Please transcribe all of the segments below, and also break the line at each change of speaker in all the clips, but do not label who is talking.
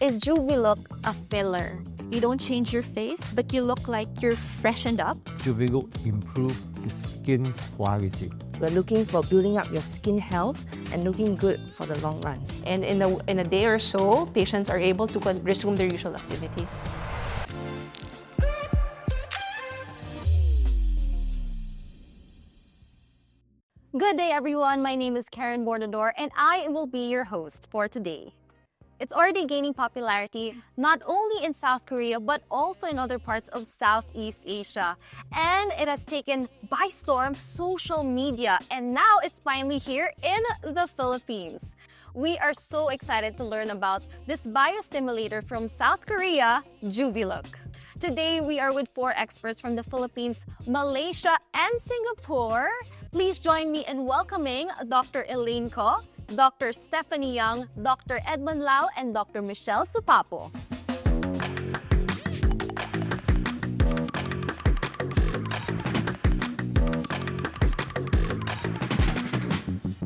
Is Juvelook a filler?
You don't change your face, but you look like you're freshened up.
Juvelook improve the skin quality.
We're looking for building up your skin health and looking good for the long run.
And in a day or so, patients are able to resume their usual activities.
Good day, everyone. My name is Karen Bordador, and I will be your host for today. It's already gaining popularity not only in South Korea, but also in other parts of Southeast Asia. And it has taken by storm social media, and now it's finally here in the Philippines. We are so excited to learn about this biostimulator from South Korea, Juvelook. Today, we are with 4 experts from the Philippines, Malaysia, and Singapore. Please join me in welcoming Dr. Elaine Ko, Dr. Stephanie Young, Dr. Edmond Lau, and Dr. Michelle Supapo.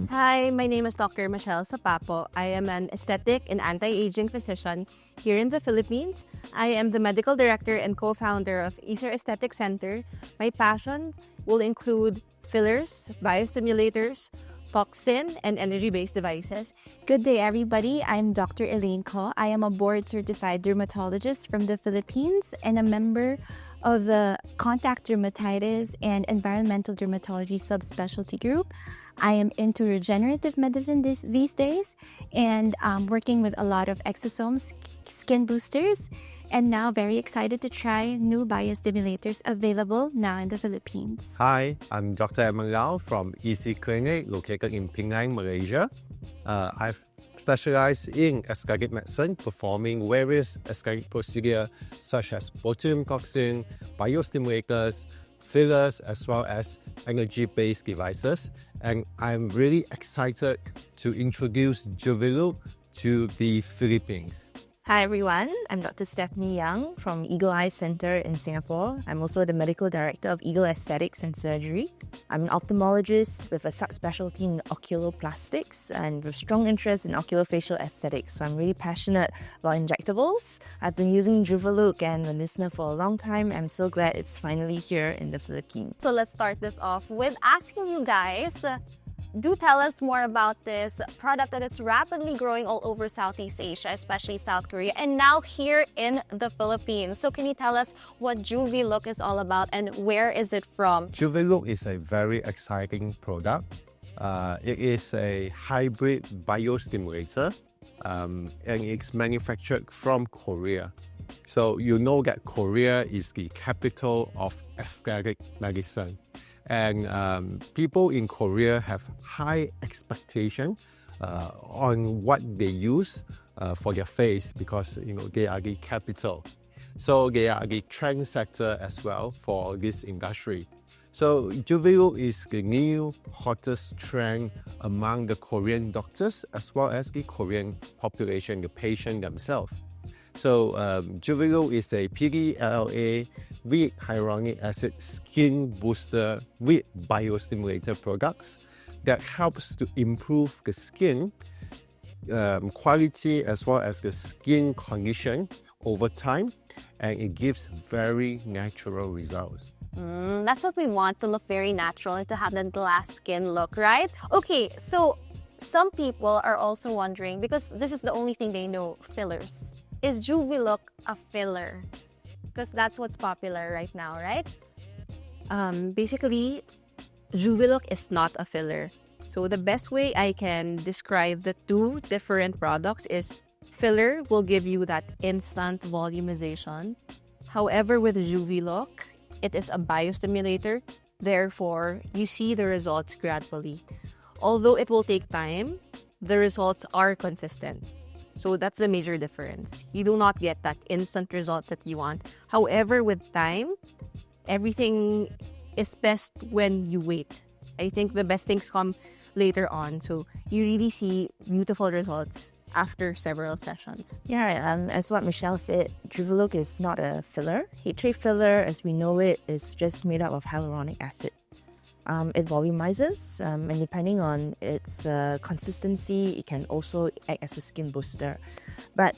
Hi, my name is Dr. Michelle Supapo. I am an aesthetic and anti-aging physician here in the Philippines. I am the medical director and co-founder of Ysera Aesthetic Center. My passions will include fillers, biostimulators, toxin, and energy-based devices.
Good day, everybody. I'm Dr. Elaine Ko. I am a board-certified dermatologist from the Philippines and a member of the contact dermatitis and environmental dermatology subspecialty group. I am into regenerative medicine these days and working with a lot of exosomes, skin boosters, and now very excited to try new biostimulators available now in the Philippines.
Hi, I'm Dr. Edmond Lau from EC Clinic located in Penang, Malaysia. I've specialized in aesthetic medicine, performing various aesthetic procedures such as botulinum toxin, biostimulators, fillers, as well as energy-based devices. And I'm really excited to introduce Juvelook to the Philippines.
Hi everyone, I'm Dr. Stephanie Young from EAI Center in Singapore. I'm also the medical director of Elogio Aesthetics and Surgery. I'm an ophthalmologist with a subspecialty in oculoplastics and with strong interest in oculofacial aesthetics. So I'm really passionate about injectables. I've been using Juvelook and a listener for a long time. I'm so glad it's finally here in the Philippines.
So let's start this off with asking you guys, do tell us more about this product that is rapidly growing all over Southeast Asia, especially South Korea, and now here in the Philippines. So can you tell us what Juvelook is all about and where is it from?
Juvelook is a very exciting product. It is a hybrid biostimulator and it's manufactured from Korea. So you know that Korea is the capital of aesthetic medicine. And people in Korea have high expectation on what they use for their face because they are the capital. So they are the trendsetter as well for this industry. So Juvelook is the new hottest trend among the Korean doctors as well as the Korean population, the patient themselves. So Juvelook is a PDLLA with hyaluronic acid skin booster with biostimulator products that helps to improve the skin quality as well as the skin condition over time, and it gives very natural results.
That's what we want, to look very natural and to have that glass skin look, right? Okay, so some people are also wondering, because this is the only thing they know, fillers. Is Juvelook a filler? Because that's what's popular right now, right?
Basically, Juvelook is not a filler. So the best way I can describe the 2 different products is filler will give you that instant volumization. However, with Juvelook, it is a biostimulator. Therefore, you see the results gradually. Although it will take time, the results are consistent. So that's the major difference. You do not get that instant result that you want. However, with time, everything is best when you wait. I think the best things come later on. So you really see beautiful results after several sessions.
Yeah, as what Michelle said, Juvelook is not a filler. Heat filler, as we know it, is just made up of hyaluronic acid. It volumizes, and depending on its consistency, it can also act as a skin booster. But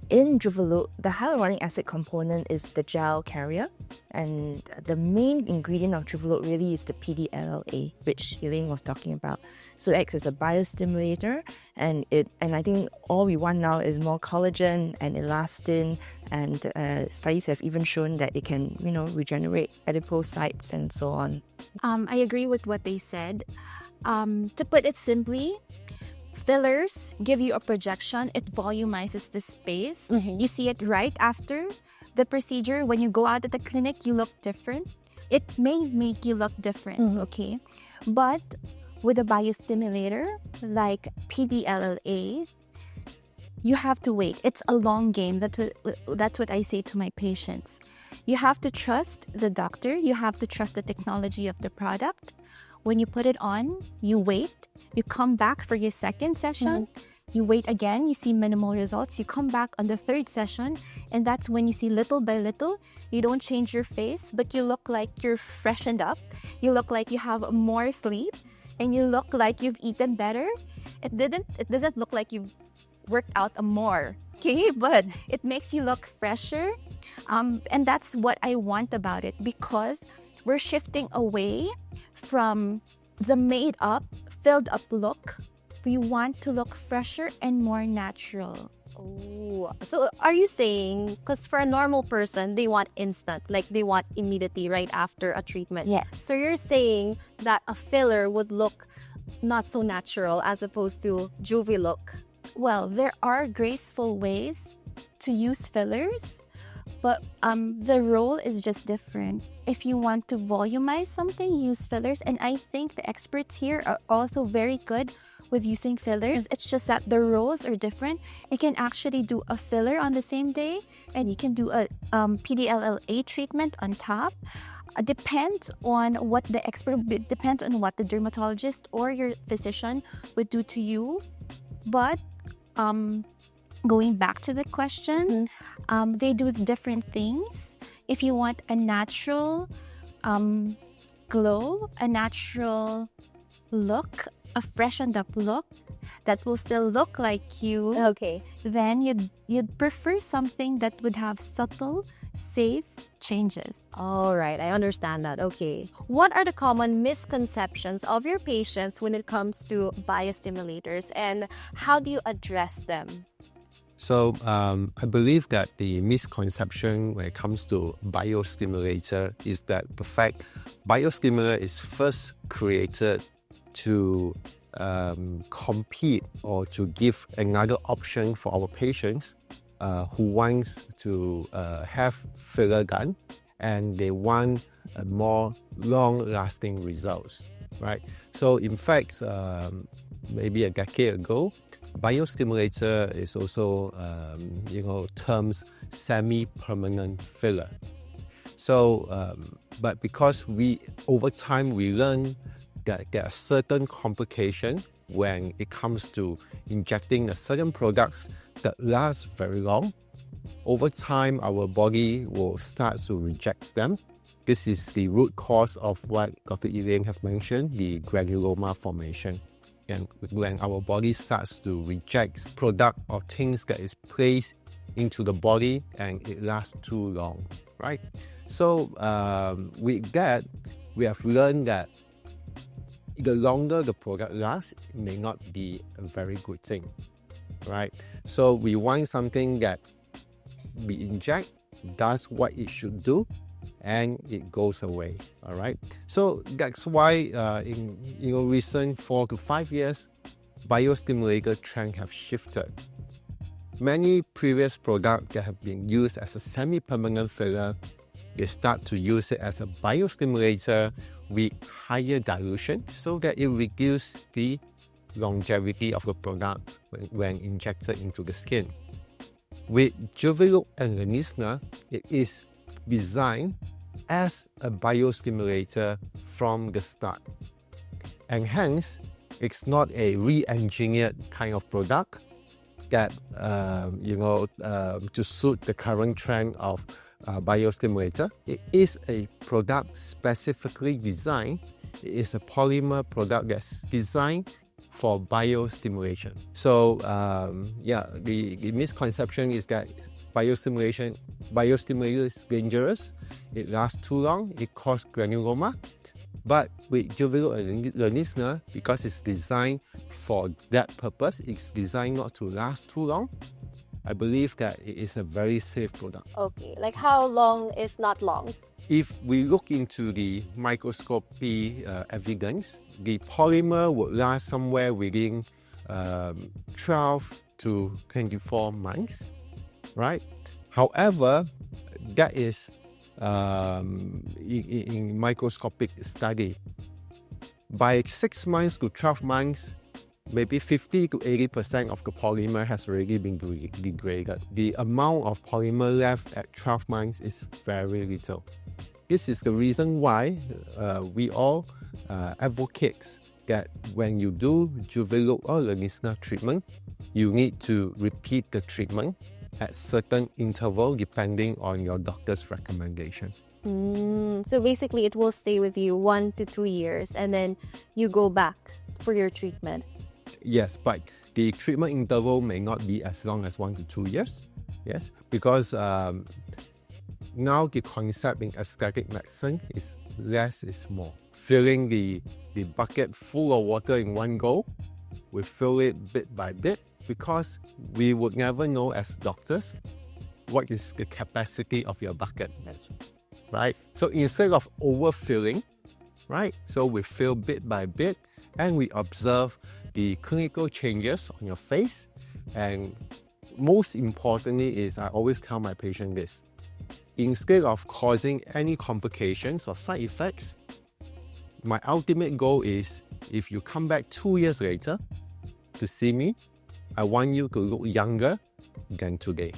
in Juvelook, the hyaluronic acid component is the gel carrier, and the main ingredient of Juvelook really is the PDLLA, which Elaine was talking about. So it acts as a biostimulator, and I think all we want now is more collagen and elastin, and studies have even shown that it can, regenerate adipocytes and so on.
I agree with what they said. To put it simply, fillers give you a projection. It volumizes the space. You see it right after the procedure. When you go out of the clinic, you look different. It may make you look different, okay? But with a biostimulator like PDLLA, you have to wait. It's a long game. That's what I say to my patients. You have to trust the doctor. You have to trust the technology of the product. When you put it on, you wait. You come back for your second session. You wait again. You see minimal results. You come back on the third session, and that's when you see little by little. You don't change your face, but you look like you're freshened up. You look like you have more sleep, and you look like you've eaten better. It doesn't look like you've worked out more, okay? But it makes you look fresher, and that's what I want about it, because we're shifting away from the made up, filled up look. We want to look fresher and more natural.
Oh, so are you saying, because for a normal person, they want instant, like they want immediately right after a treatment.
Yes.
So you're saying that a filler would look not so natural as opposed to Juvelook.
Well, there are graceful ways to use fillers, but the role is just different. If you want to volumize something, use fillers. And I think the experts here are also very good with using fillers. It's just that the roles are different. You can actually do a filler on the same day, and you can do a PDLLA treatment on top. Depends on what the depends on what the dermatologist or your physician would do to you. But going back to the question, they do different things. If you want a natural glow, a natural look, a freshened up look that will still look like you,
Okay.
then you'd prefer something that would have subtle, safe changes.
All right, I understand that. Okay. What are the common misconceptions of your patients when it comes to biostimulators, and how do you address them?
So I believe that the misconception when it comes to biostimulator is that the fact biostimulator is first created to compete or to give another option for our patients who wants to have filler done, and they want a more long-lasting results, right? So in fact, maybe a decade ago, biostimulator is also, terms semi-permanent filler. So, but because over time we learn that there are certain complications when it comes to injecting a certain products that last very long. Over time, our body will start to reject them. This is the root cause of what Dr. Elaine have mentioned, the granuloma formation. And when our body starts to reject product or things that is placed into the body and it lasts too long, right? So with that, we have learned that the longer the product lasts, it may not be a very good thing, right? So we want something that we inject, does what it should do, and it goes away, all right? So that's why in recent 4 to 5 years, biostimulator trend have shifted. Many previous products that have been used as a semi-permanent filler, they start to use it as a biostimulator with higher dilution so that it reduces the longevity of the product when injected into the skin. With Juvelook and Ysera, it is designed as a biostimulator from the start. And hence, it's not a re-engineered kind of product that, to suit the current trend of biostimulator. It is a product specifically designed. It is a polymer product that's designed for biostimulation. So the misconception is that biostimulation is dangerous. It lasts too long. It causes granuloma. But with Juvelook listener, because it's designed for that purpose, it's designed not to last too long. I believe that it is a very safe product.
Okay, like how long is not long?
If we look into the microscopy evidence, the polymer would last somewhere within 12 to 24 months, right? However, that is in microscopic study. By 6 months to 12 months, maybe 50 to 80% of the polymer has already been degraded. The amount of polymer left at 12 months is very little. This is the reason why we all advocate that when you do Juvelook or Lanisna treatment, you need to repeat the treatment at certain interval depending on your doctor's recommendation.
So basically, it will stay with you 1 to 2 years, and then you go back for your treatment.
Yes, but the treatment interval may not be as long as 1 to 2 years. Yes, because now the concept in aesthetic medicine is less is more. Filling the bucket full of water in one go, we fill it bit by bit because we would never know as doctors what is the capacity of your bucket. That's right. So instead of overfilling, right? So we fill bit by bit and we observe the clinical changes on your face. And most importantly is I always tell my patient this. Instead of causing any complications or side effects, my ultimate goal is if you come back 2 years later to see me, I want you to look younger than today.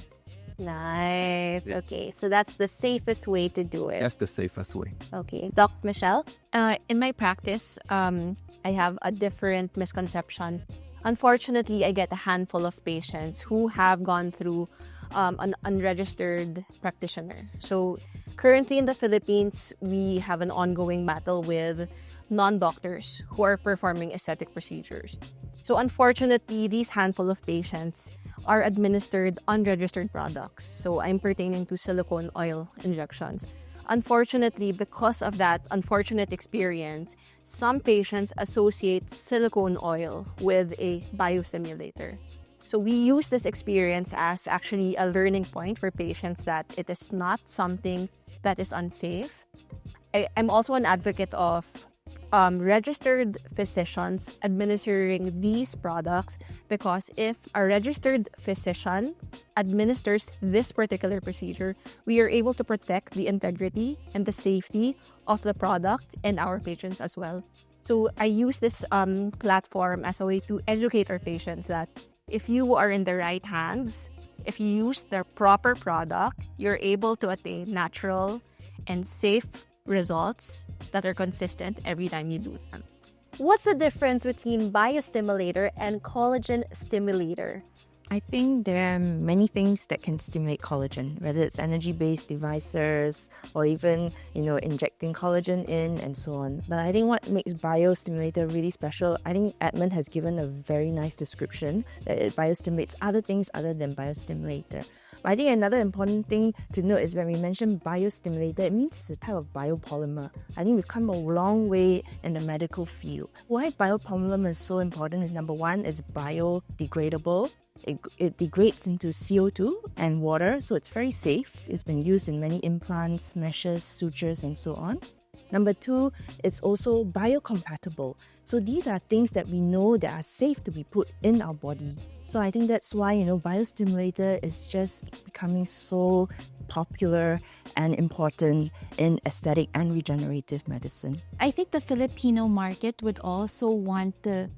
Nice. Okay, so that's the safest way to do it.
That's the safest way.
Okay, Dr. Michelle?
In my practice, I have a different misconception. Unfortunately, I get a handful of patients who have gone through an unregistered practitioner. So currently in the Philippines, we have an ongoing battle with non-doctors who are performing aesthetic procedures. So unfortunately, these handful of patients are administered unregistered products. So I'm pertaining to silicone oil injections. Unfortunately, because of that unfortunate experience, some patients associate silicone oil with a biostimulator. So we use this experience as actually a learning point for patients that it is not something that is unsafe. I'm also an advocate of registered physicians administering these products because if a registered physician administers this particular procedure, we are able to protect the integrity and the safety of the product and our patients as well. So I use this platform as a way to educate our patients that if you are in the right hands, if you use the proper product, you're able to attain natural and safe results that are consistent every time you do them.
What's the difference between biostimulator and collagen stimulator?
I think there are many things that can stimulate collagen, whether it's energy-based devices or even, injecting collagen in and so on. But I think what makes biostimulator really special, I think Edmond has given a very nice description that it biostimulates other things other than biostimulator. But I think another important thing to note is when we mention biostimulator, it means it's a type of biopolymer. I think we've come a long way in the medical field. Why biopolymer is so important is number one, it's biodegradable. It degrades into CO2 and water, so it's very safe. It's been used in many implants, meshes, sutures, and so on. Number two, it's also biocompatible. So these are things that we know that are safe to be put in our body. So I think that's why, biostimulator is just becoming so popular and important in aesthetic and regenerative medicine.
I think the Filipino market would also want to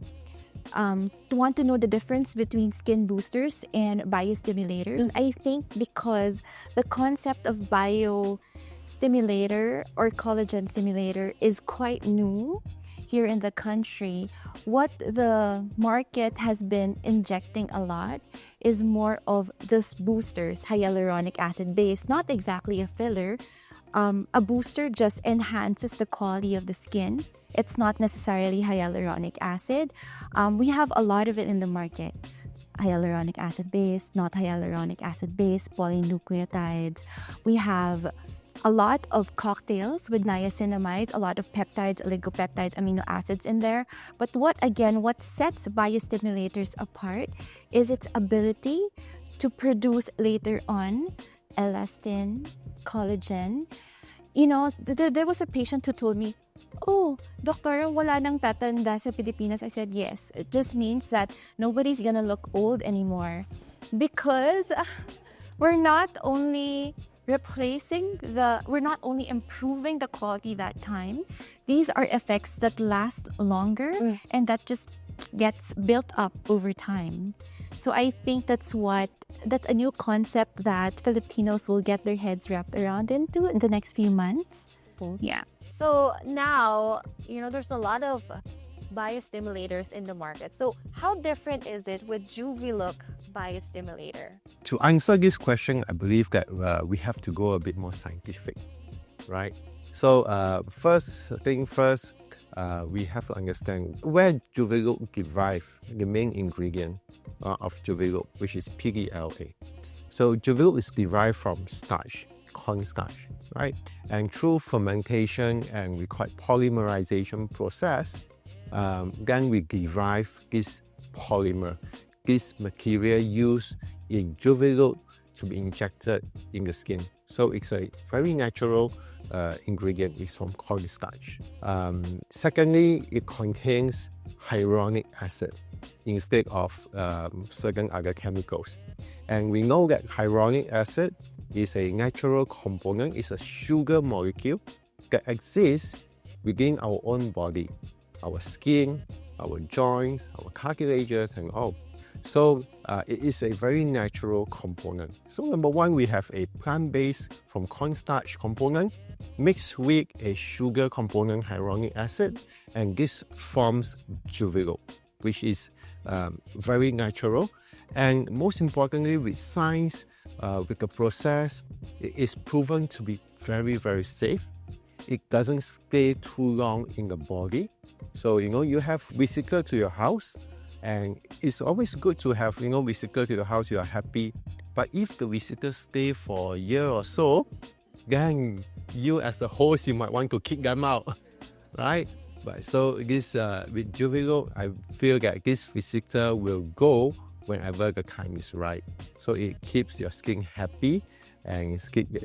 know the difference between skin boosters and biostimulators. I think because the concept of biostimulator or collagen stimulator is quite new here in the country, what the market has been injecting a lot is more of this boosters, hyaluronic acid based, not exactly a filler, A booster just enhances the quality of the skin. It's not necessarily hyaluronic acid. We have a lot of it in the market. Hyaluronic acid base, not hyaluronic acid base, polynucleotides. We have a lot of cocktails with niacinamides, a lot of peptides, oligopeptides, amino acids in there. But what sets biostimulators apart is its ability to produce later on elastin, collagen. You know, there was a patient who told me, "Oh, doctor, wala nang tatanda sa Pilipinas." I said, "Yes, it just means that nobody's gonna look old anymore." Because we're not only improving the quality that time. These are effects that last longer and that just gets built up over time. So I think that's a new concept that Filipinos will get their heads wrapped around into in the next few months. Yeah.
So now, there's a lot of biostimulators in the market. So how different is it with Juvelook biostimulator?
To answer this question, I believe that we have to go a bit more scientific, right? So first thing first, we have to understand where Juvelook derive the main ingredient of Juvelook, which is PDLLA. So Juvelook is derived from starch, cornstarch, right? And through fermentation and required polymerization process, then we derive this polymer, this material used in Juvelook to be injected in the skin. So it's a very natural ingredient. It's from cornstarch. Secondly, it contains hyaluronic acid instead of certain other chemicals. And we know that hyaluronic acid is a natural component. It's a sugar molecule that exists within our own body, our skin, our joints, our cartilages, and all. So it is a very natural component. So number one, we have a plant-based from cornstarch component mixed with a sugar component, hyaluronic acid, and this forms Juvelook, which is very natural. And most importantly, with science, with the process, it is proven to be very, very safe. It doesn't stay too long in the body. So, you have visitor to your house, and it's always good to have, visitor to your house, you are happy. But if the visitors stay for a year or so, then you as the host, you might want to kick them out, right? But so this with Juvelook, I feel that this visitor will go whenever the time is right. So it keeps your skin happy and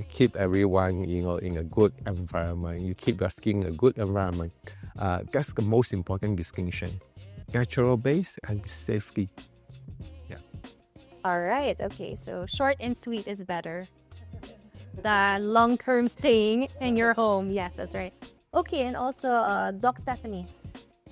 keep everyone, in a good environment. You keep your skin in a good environment. That's the most important distinction. Natural base and safety. Yeah.
All right. Okay. So short and sweet is better than long-term staying in your home. Yes, that's right. Okay. And also, Doc Stephanie.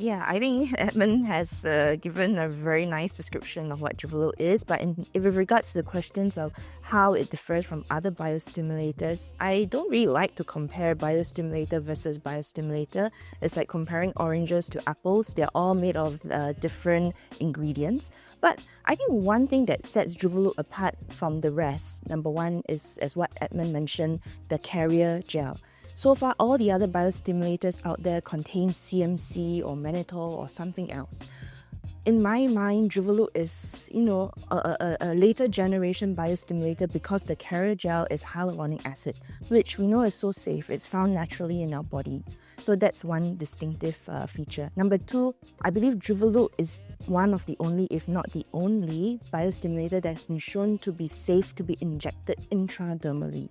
Yeah, I think Edmond has given a very nice description of what Juvelook is, but with regards to the questions of how it differs from other biostimulators, I don't really like to compare biostimulator versus biostimulator. It's like comparing oranges to apples. They're all made of different ingredients. But I think one thing that sets Juvelook apart from the rest, number one, is, as what Edmond mentioned, the carrier gel. So far, all the other biostimulators out there contain CMC or mannitol or something else. In my mind, Juvelook is, a later generation biostimulator because the carrier gel is hyaluronic acid, which we know is so safe. It's found naturally in our body. So that's one distinctive feature. Number two, I believe Juvelook is one of the only, if not the only, biostimulator that's been shown to be safe to be injected intradermally.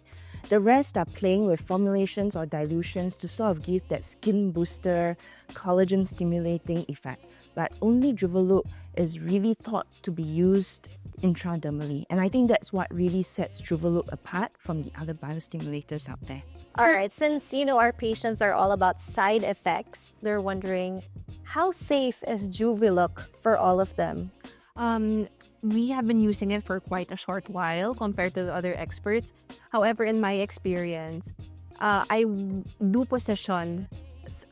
The rest are playing with formulations or dilutions to sort of give that skin booster, collagen stimulating effect. But only Juvelook is really thought to be used intradermally. And I think that's what really sets Juvelook apart from the other biostimulators out there.
All right. Since, our patients are all about side effects, they're wondering, how safe is Juvelook for all of them?
We have been using it for quite a short while compared to the other experts. However, in my experience, I do position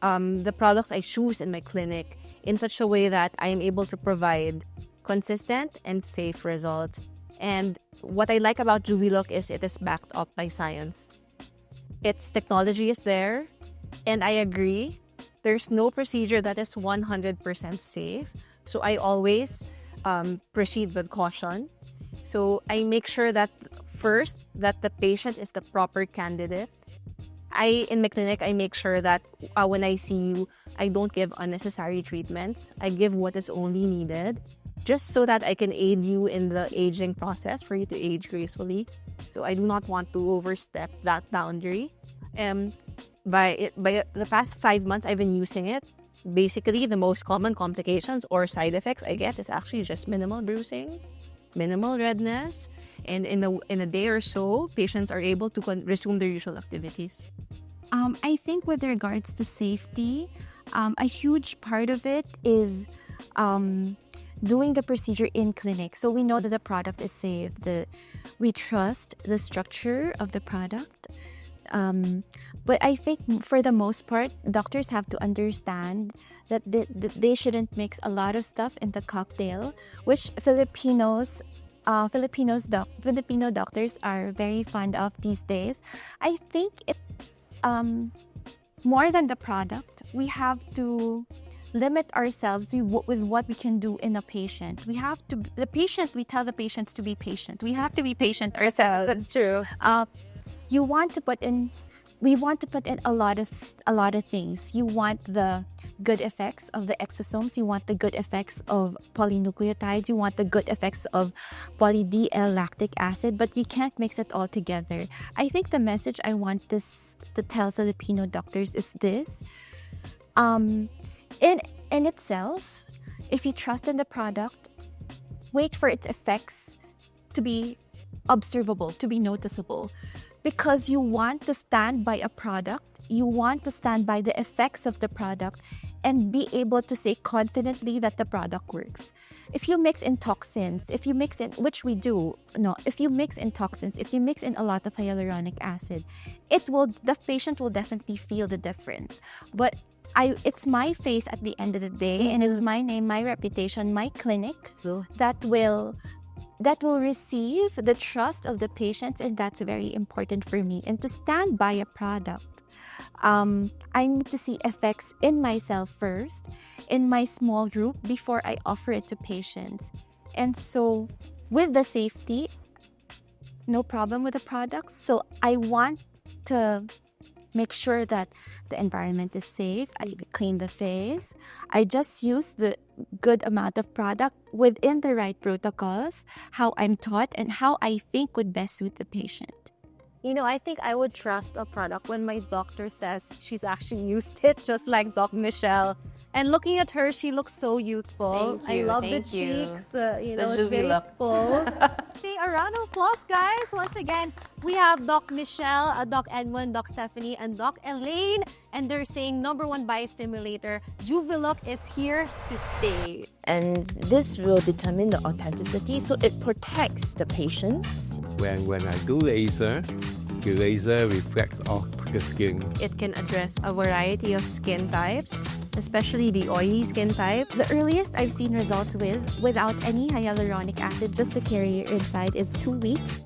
the products I choose in my clinic in such a way that I am able to provide consistent and safe results. And what I like about Juvelook is it is backed up by science. its technology is there, and I agree. There's no procedure that is 100% safe. So I always proceed with caution. So I make sure that first that the patient is the proper candidate. In my clinic, I make sure that when I see you, I don't give unnecessary treatments. I give what is only needed, just so that I can aid you in the aging process for you to age gracefully. So I do not want to overstep that boundary. By the past 5 months, I've been using it. Basically, the most common complications or side effects I get is actually just minimal bruising, minimal redness, and in a day or so, patients are able to resume their usual activities.
I think with regards to safety, a huge part of it is doing the procedure in clinic. So we know that the product is safe. We trust the structure of the product. But I think for the most part, doctors have to understand that they shouldn't mix a lot of stuff in the cocktail, which Filipino doctors are very fond of these days. I think it more than the product, we have to limit ourselves with what we can do in a patient. We tell the patients to be patient. We have to be patient ourselves.
That's true.
We want to put in a lot of things. You want the good effects of the exosomes. You want the good effects of polynucleotides. You want the good effects of poly-D-L-lactic acid, but you can't mix it all together. I think the message I want to tell Filipino doctors is this. In itself, if you trust in the product, wait for its effects to be observable, to be noticeable. Because you want to stand by a product, you want to stand by the effects of the product and be able to say confidently that the product works. If you mix in toxins, if you mix in a lot of hyaluronic acid, the patient will definitely feel the difference. But it's my face at the end of the day, and it's my name, my reputation, my clinic that will receive the trust of the patients, and that's very important for me. And to stand by a product, I need to see effects in myself first, in my small group, before I offer it to patients. And so with the safety, no problem with the product. So I want to make sure that the environment is safe. I clean the face. I just use the good amount of product within the right protocols, how I'm taught and how I think would best suit the patient.
I think I would trust a product when my doctor says she's actually used it, just like Doc Michelle. And looking at her, she looks so youthful.
Thank you,
I love the
thank you.
cheeks.
The
It's very
Juvelook.
full. Okay, a round of applause, guys. Once again, we have Doc Michelle, Doc Edmond, Doc Stephanie, and Doc Elaine. And they're saying #1 biostimulator, Juvelook, is here to stay.
And this will determine the authenticity, so it protects the patients.
When I do laser, the laser reflects off the skin.
It can address a variety of skin types, especially the oily skin type.
The earliest I've seen results without any hyaluronic acid, just the carrier inside, is 2 weeks.